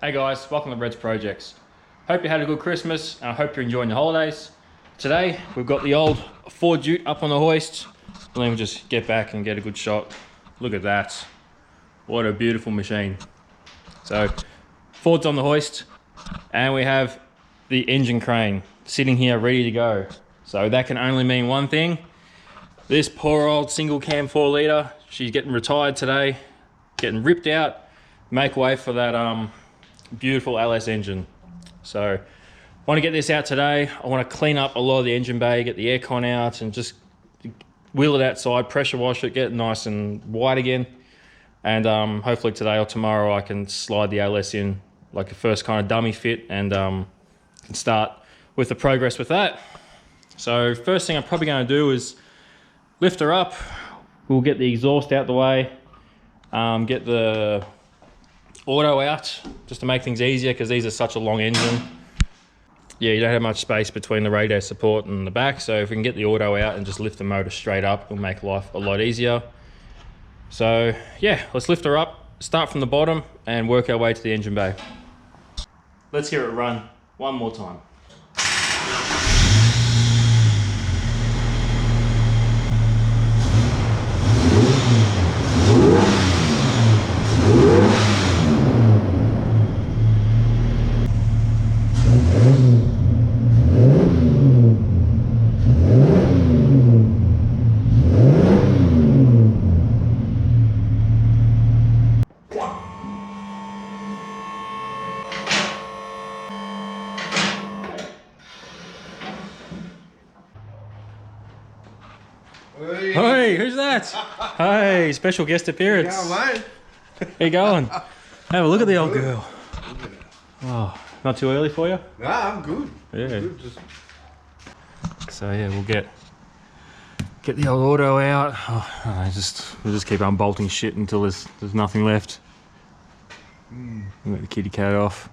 Hey guys, welcome to Red's Projects. Hope you had a good Christmas and I hope you're enjoying the holidays. Today we've got the old Ford Ute up on the hoist. Let me just get back and get a good shot. Look at that. What a beautiful machine. So Ford's on the hoist and we have the engine crane sitting here ready to go. So that can only mean one thing. This poor old single cam 4 litre, she's getting retired today, getting ripped out, make way for that beautiful LS engine. So I want to get this out today. I want to clean up a lot of the engine bay, get the aircon out and just wheel it outside, pressure wash it, get it nice and white again. And hopefully today or tomorrow I can slide the LS in like a first kind of dummy fit and can start with the progress with that. So first thing I'm probably going to do is lift her up. We'll get the exhaust out the way, get the auto out just to make things easier because these are such a long engine. Yeah, you don't have much space between the radiator support and the back, so if we can get the auto out and just lift the motor straight up, it'll make life a lot easier. So yeah, let's lift her up, start from the bottom and work our way to the engine bay. Let's hear it run one more time. Hey, who's that? Hey, special guest appearance. Yeah, mate. How you going? Have a look at the old girl. Oh, not too early for you? Nah, I'm good. Yeah. Good. So yeah, we'll get the old auto out. We'll just keep unbolting shit until there's nothing left. We'll get the kitty cat off.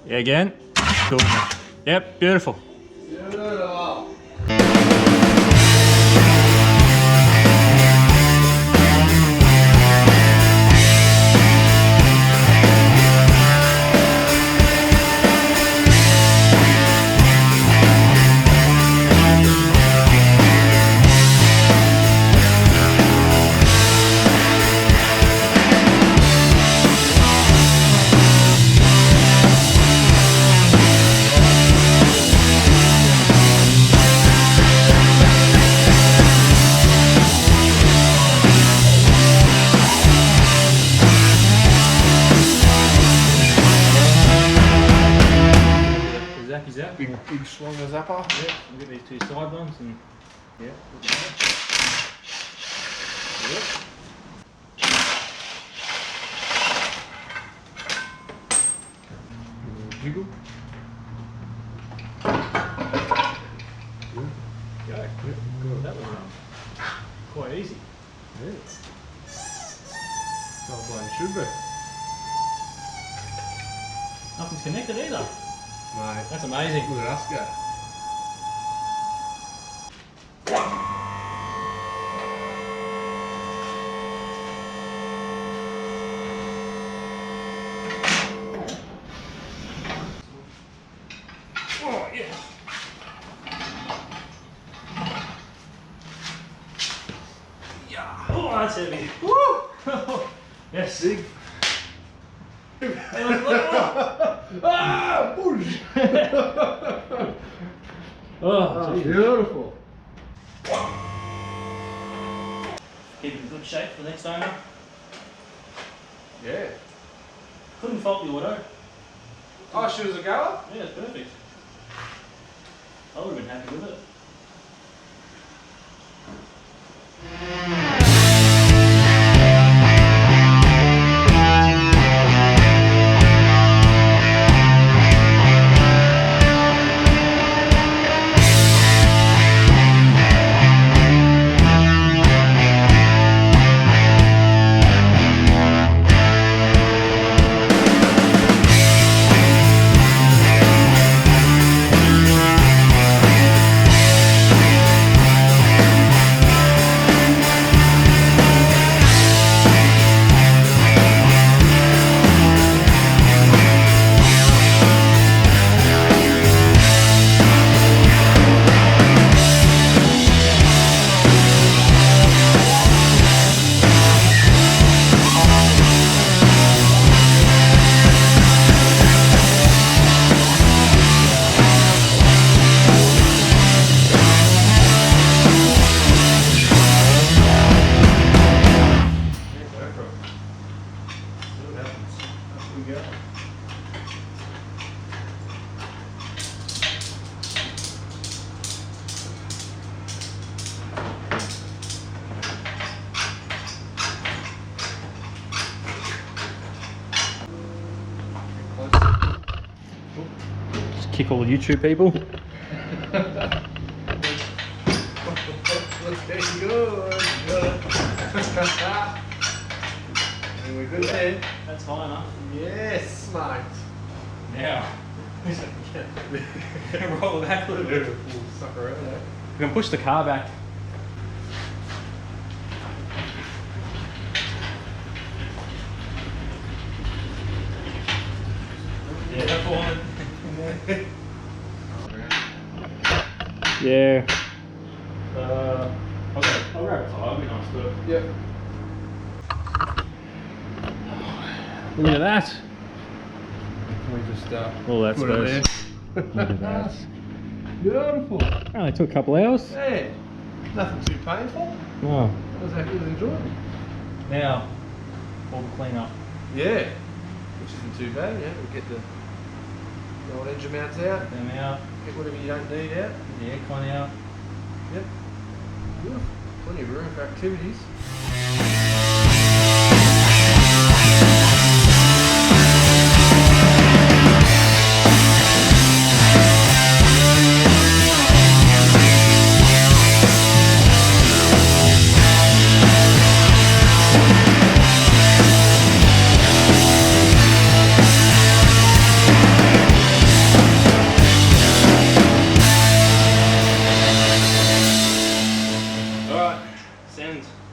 Yeah, again. Cool. Yep, beautiful. Big strong zapper. Yeah, we'll get these two side ones and yeah. Yep. Jiggle. Good. Go. Yep, good. That was quite easy. Yeah. Not playing should be. Nothing's connected either. Mate. That's amazing. Look at us go. Oh yeah. Yeah. Oh, that's heavy. Woo! Yes. Big. Hey, look. Ah, push. Oh, geez. Beautiful. Keep it in good shape for the next owner. Yeah. Couldn't fault the auto. Oh, she was a goer? Yeah, it's perfect. I would have been happy with it. kick all the YouTube people. Looking good. And we're good there. That's high enough. Yes, mate. Now, roll it back a little bit. We'll suck around there. We can push the car back. Yeah, that's one. Yeah. Okay, I'll grab a tire, it'll be nice to. Yep. Look at that. We just Oh, that's put it nice. Look at that. Beautiful. Only took a couple hours. Yeah. Nothing too painful. Oh. I was happy to enjoy it. Now, all the clean up. Yeah. Which isn't too bad, yeah. We'll get the old engine mounts out. Them out. Get whatever you don't need out. The aircon out. Yep. Beautiful. Plenty of room for activities.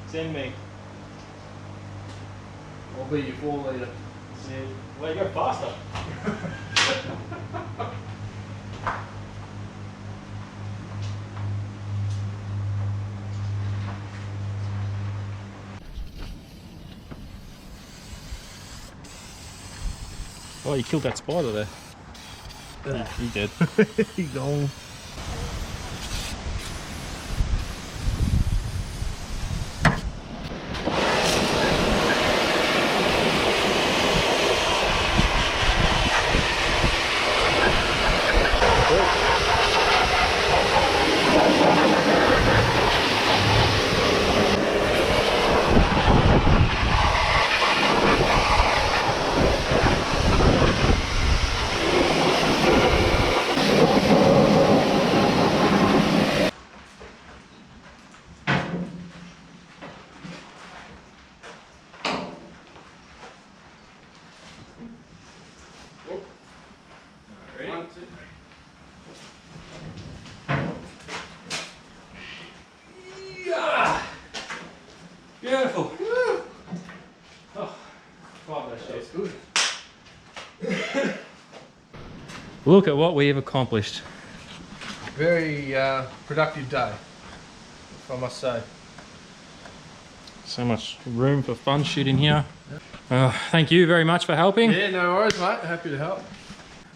Send me. I'll be your 4 litre. Well, you go faster. Oh, you killed that spider there. He did. He's gone. Beautiful. Oh, That's good. look at what we have accomplished. Very productive day, if I must say. So much room for fun shit in here. Thank you very much for helping. Yeah, no worries, mate. Happy to help.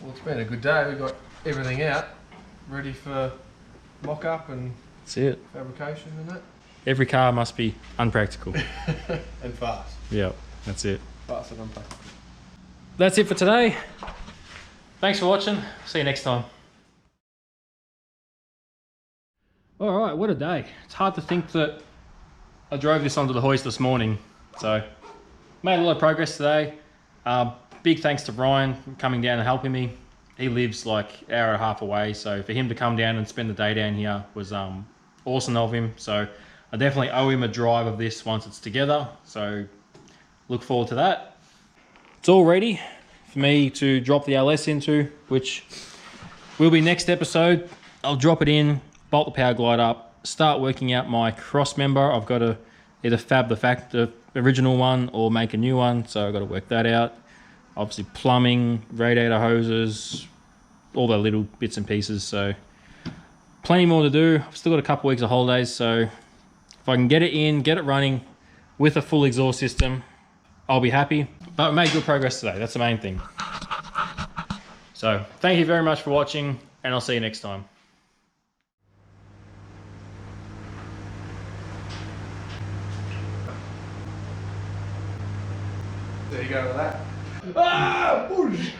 Well, it's been a good day. We've got everything out, ready for mock-up and That's it. fabrication and that. Every car must be unpractical. And fast. Yep, that's it. Fast and unpractical. That's it for today. Thanks for watching. See you next time. All right, what a day. It's hard to think that I drove this onto the hoist this morning. So, made a lot of progress today. Big thanks to Ryan for coming down and helping me. He lives like an hour and a half away. So for him to come down and spend the day down here was awesome of him. So I definitely owe him a drive of this once it's together. So look forward to that. It's all ready for me to drop the LS into, which will be next episode. I'll drop it in, bolt the power glide up, start working out my cross member. I've got to either fab the original one or make a new one, so I've got to work that out. Obviously plumbing, radiator hoses, all the little bits and pieces, so plenty more to do. I've still got a couple weeks of holidays, so if I can get it in, get it running with a full exhaust system, I'll be happy. But we made good progress today, that's the main thing. So thank you very much for watching, and I'll see you next time. There you go with that. Ah! Push!